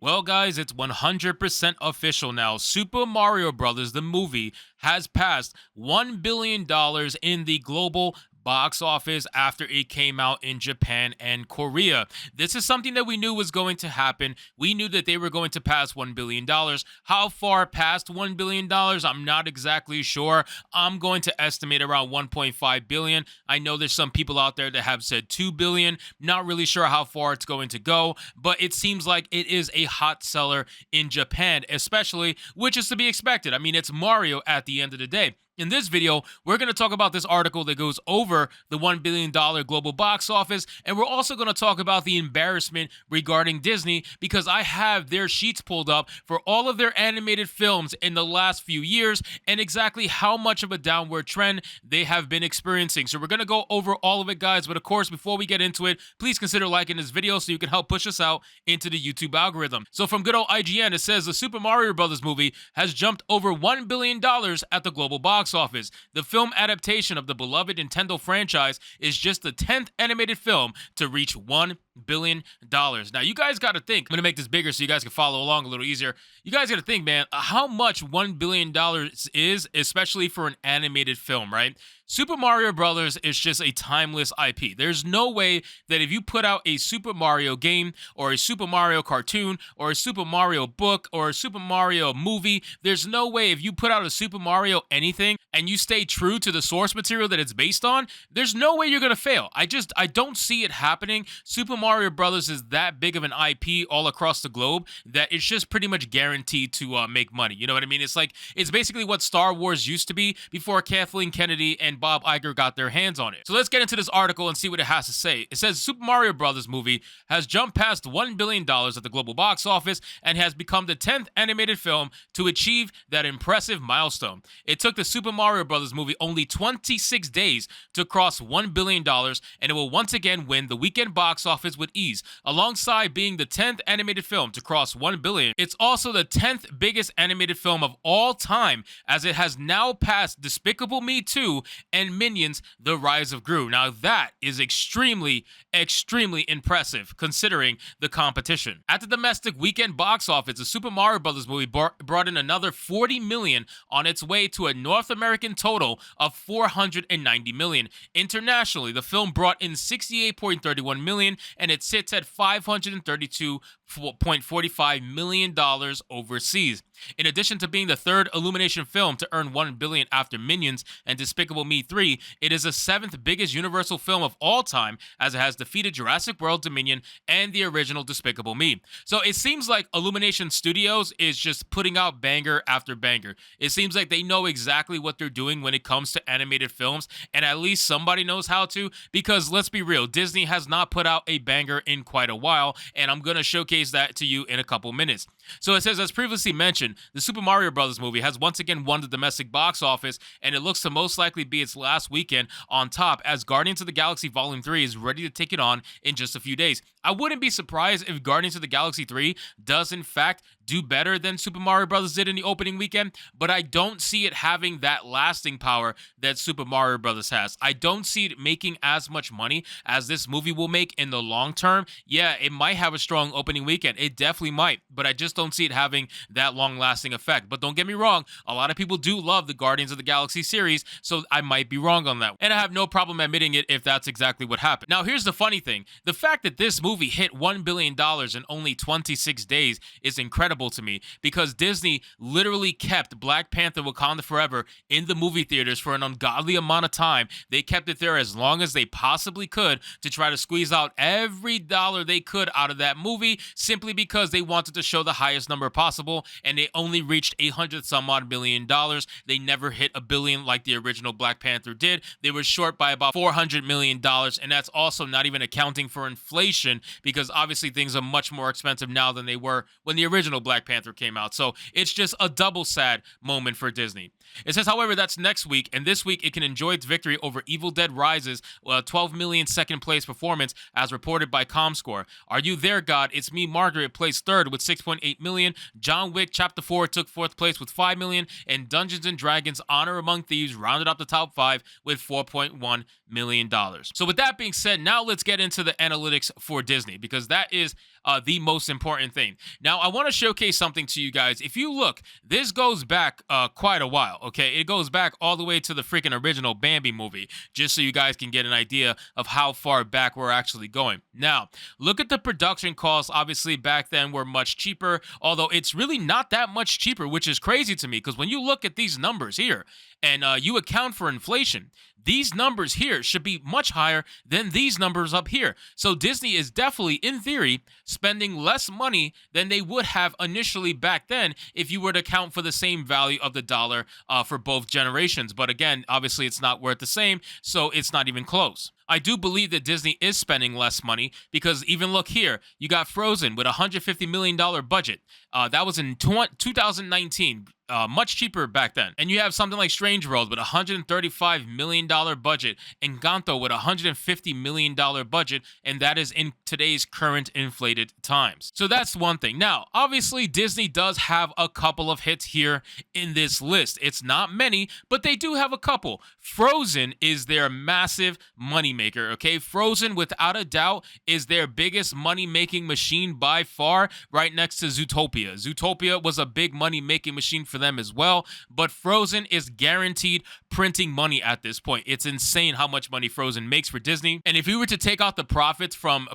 Well, guys, it's 100% official now. Super Mario Bros., the movie, has passed $1 billion in the global box office after it came out in Japan and Korea. This is something that we knew was going to happen. We knew that they were going to pass $1 billion. How far past $1 billion? I'm not exactly sure. I'm going to estimate around 1.5 billion. I know there's some people out there that have said 2 billion. Not really sure how far it's going to go, but it seems like it is a hot seller in Japan, especially, which is to be expected. I mean, it's Mario at the end of the day. In this video, we're going to talk about this article that goes over the $1 billion global box office, and we're also going to talk about the embarrassment regarding Disney, because I have their sheets pulled up for all of their animated films in the last few years and exactly how much of a downward trend they have been experiencing. So we're going to go over all of it, guys, but of course, before we get into it, please consider liking this video so you can help push us out into the YouTube algorithm. So from good old IGN, it says the Super Mario Bros. Movie has jumped over $1 billion at the global box office. The film adaptation of the beloved Nintendo franchise is just the 10th animated film to reach $1 billion. Now, you guys got to think, I'm going to make this bigger so you guys can follow along a little easier. You guys got to think, man, how much $1 billion is, especially for an animated film, right? Super Mario Brothers is just a timeless IP. There's no way that if you put out a Super Mario game or a Super Mario cartoon or a Super Mario book or a Super Mario movie, there's no way if you put out a Super Mario anything and you stay true to the source material that it's based on, there's no way you're going to fail. I don't see it happening. Super Mario Brothers is that big of an IP all across the globe that it's just pretty much guaranteed to make money. You know what I mean? It's basically what Star Wars used to be before Kathleen Kennedy and Bob Iger got their hands on it. So let's get into this article and see what it has to say. It says Super Mario Bros. Movie has jumped past $1 billion at the global box office and has become the 10th animated film to achieve that impressive milestone. It took the Super Mario Bros. Movie only 26 days to cross $1 billion, and it will once again win the weekend box office with ease. Alongside being the 10th animated film to cross $1 billion, it's also the 10th biggest animated film of all time, as it has now passed Despicable Me 2 and Minions: The Rise of Gru. Now that is extremely impressive considering the competition. At the domestic weekend box office, the Super Mario Bros. Movie brought in another $40 million on its way to a North American total of $490 million. Internationally, the film brought in $68.31 million, and it sits at $532.45 million overseas. In addition to being the third Illumination film to earn $1 billion after Minions and Despicable Me 3, it is the seventh biggest Universal film of all time, as it has defeated Jurassic World Dominion and the original Despicable Me. So it seems like Illumination Studios is just putting out banger after banger. It seems like they know exactly what they're doing when it comes to animated films, and at least somebody knows how to, because let's be real, Disney has not put out a banger in quite a while, and I'm going to showcase that to you in a couple minutes. So it says, as previously mentioned, the Super Mario Bros. Movie has once again won the domestic box office, and it looks to most likely be its last weekend on top, as Guardians of the Galaxy Volume 3 is ready to take it on in just a few days. I wouldn't be surprised if Guardians of the Galaxy 3 does in fact do better than Super Mario Bros. Did in the opening weekend, but I don't see it having that lasting power that Super Mario Bros. Has. I don't see it making as much money as this movie will make in the long term. Yeah, it might have a strong opening weekend. It definitely might, but I just don't see it having that long-lasting effect. But don't get me wrong, a lot of people do love the Guardians of the Galaxy series, so I might be wrong on that. And I have no problem admitting it if that's exactly what happened. Now, here's the funny thing. The fact that this movie hit $1 billion in only 26 days is incredible to me, because Disney literally kept Black Panther: Wakanda Forever in the movie theaters for an ungodly amount of time. They kept it there as long as they possibly could to try to squeeze out every dollar they could out of that movie, simply because they wanted to show the highest number possible, and they only reached $800 some odd million. They never hit a billion like the original Black Panther did. They were short by about $400 million, and that's also not even accounting for inflation, because obviously things are much more expensive now than they were when the original Black Panther came out. So it's just a double sad moment for Disney. It says, however, that's next week, and this week it can enjoy its victory over Evil Dead Rises, 12 million second place performance, as reported by ComScore. Are You There, God? It's Me, Margaret, placed third with $6.8 4.8 million. John Wick Chapter 4 took fourth place with 5 million, and Dungeons and Dragons Honor Among Thieves rounded out the top 5 with $4.1 million. So with that being said, now let's get into the analytics for Disney, because that is the most important thing. Now, I want to showcase something to you guys. If you look, this goes back quite a while, okay? It goes back all the way to the freaking original Bambi movie, just so you guys can get an idea of how far back we're actually going. Now, look at the production costs. Obviously, back then were much cheaper, although it's really not that much cheaper, which is crazy to me, because when you look at these numbers here and you account for inflation, these numbers here should be much higher than these numbers up here. So Disney is definitely, in theory, spending less money than they would have initially back then if you were to account for the same value of the dollar for both generations. But again, obviously it's not worth the same, so it's not even close. I do believe that Disney is spending less money, because even look here, you got Frozen with a $150 million budget. That was in 2019. Much cheaper back then. And you have something like Strange World with a $135 million budget, and Encanto with a $150 million budget, and that is in today's current inflated times. So that's one thing. Now, obviously, Disney does have a couple of hits here in this list. It's not many, but they do have a couple. Frozen is their massive moneymaker, okay? Frozen, without a doubt, is their biggest money-making machine by far, right next to Zootopia. Zootopia was a big money-making machine for them as well, but Frozen is guaranteed printing money at this point. It's insane how much money Frozen makes for Disney. And if you were to take out the profits from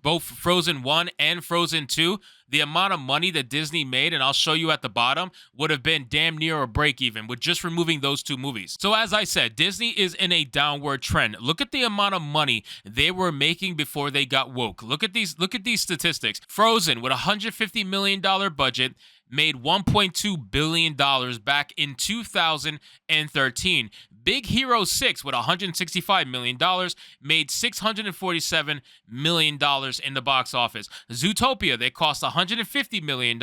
both Frozen 1 and Frozen 2, the amount of money that Disney made, and I'll show you at the bottom, would have been damn near a break even with just removing those two movies. So as I said, Disney is in a downward trend. Look at the amount of money they were making before they got woke. Look at these statistics. Frozen with a $150 million budget made $1.2 billion back in 2013. Big Hero 6 with $165 million made $647 million in the box office. Zootopia, they cost $150 million,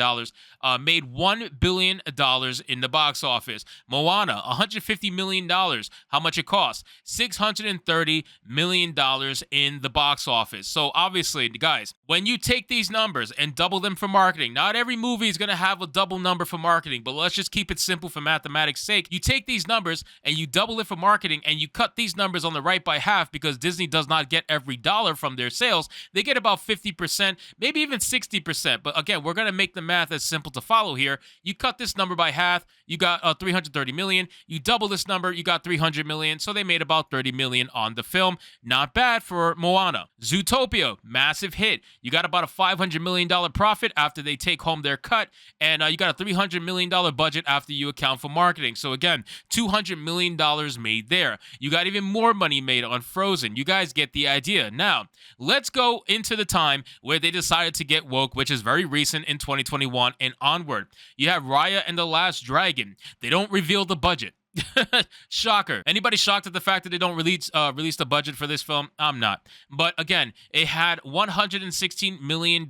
made $1 billion in the box office. Moana, $150 million. How much it cost? $630 million in the box office. So obviously, guys, when you take these numbers and double them for marketing, not every movie is going to have a double number for marketing, but let's just keep it simple for mathematics' sake. You take these numbers and you double it for marketing, and you cut these numbers on the right by half, because Disney does not get every dollar from their sales. They get about 50%, maybe even 60%. But again, we're going to make the math as simple to follow here. You cut this number by half, you got $330 million. You double this number, you got $300 million. So they made about $30 million on the film. Not bad for Moana. Zootopia, massive hit. You got about a $500 million profit after they take home their cut, and you got a $300 million budget after you account for marketing. So again, $200 million made there. You got even more money made on Frozen. You guys get the idea. Now, let's go into the time where they decided to get woke, which is very recent in 2021 and onward. You have Raya and the Last Dragon. They don't reveal the budget. Shocker. Anybody shocked at the fact that they don't release the budget for this film? I'm not. But again, it had $116 million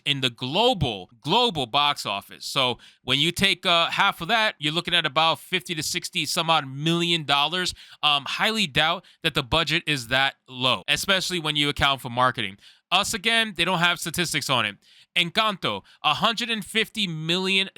in the global box office. So when you take half of that, you're looking at about 50 to 60 some odd $million. Highly doubt that the budget is that low, especially when you account for marketing. Us, again, they don't have statistics on it. Encanto, $150 million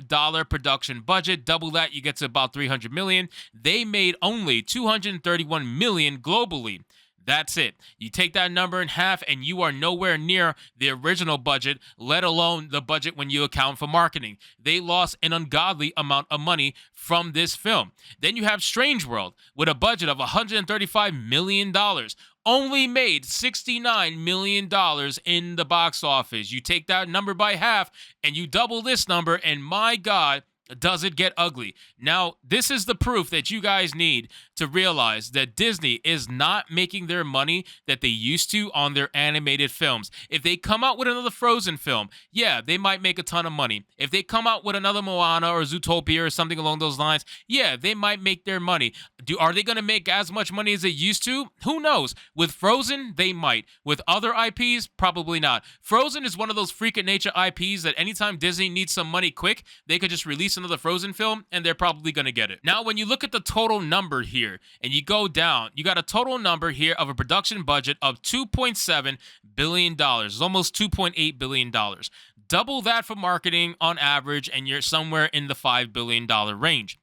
production budget. Double that, you get to about $300 million. They made only $231 million globally. That's it. You take that number in half and you are nowhere near the original budget, let alone the budget when you account for marketing. They lost an ungodly amount of money from this film. Then you have Strange World with a budget of $135 million. Only made $69 million in the box office. You take that number by half and you double this number, and my God, does it get ugly. Now, this is the proof that you guys need to realize that Disney is not making their money that they used to on their animated films. If they come out with another Frozen film, yeah, they might make a ton of money. If they come out with another Moana or Zootopia or something along those lines, yeah, they might make their money. Are they going to make as much money as they used to? Who knows? With Frozen, they might. With other IPs, probably not. Frozen is one of those freak of nature IPs that anytime Disney needs some money quick, they could just release another Frozen film and they're probably going to get it. Now, when you look at the total number here and you go down, you got a total number here of a production budget of $2.7 billion. It's almost $2.8 billion. Double that for marketing on average, and you're somewhere in the $5 billion range.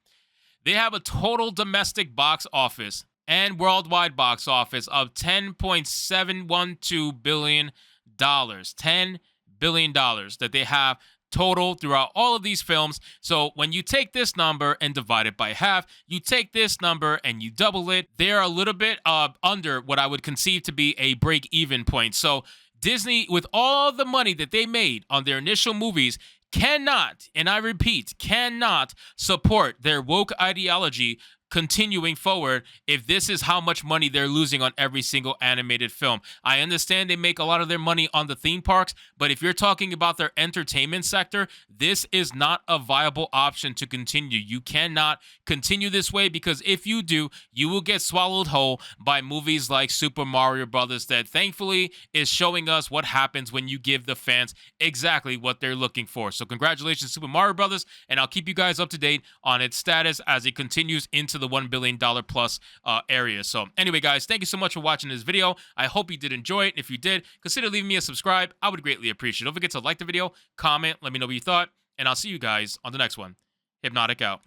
They have a total domestic box office and worldwide box office of $10.712 billion. $10 billion that they have total throughout all of these films. So when you take this number and divide it by half, you take this number and you double it, they're a little bit under what I would conceive to be a break-even point. So Disney, with all the money that they made on their initial movies, cannot, and I repeat, cannot support their woke ideology continuing forward if this is how much money they're losing on every single animated film. I understand they make a lot of their money on the theme parks, but if you're talking about their entertainment sector, this is not a viable option to continue. You cannot continue this way, because if you do, you will get swallowed whole by movies like Super Mario Brothers that thankfully is showing us what happens when you give the fans exactly what they're looking for. So congratulations, Super Mario Brothers, and I'll keep you guys up to date on its status as it continues into the $1 billion plus area. So anyway, guys, thank you so much for watching this video. I hope you did enjoy it. If you did, consider leaving me a subscribe. I would greatly appreciate it. Don't forget to like the video, comment, let me know what you thought, and I'll see you guys on the next one. Hypnotic out.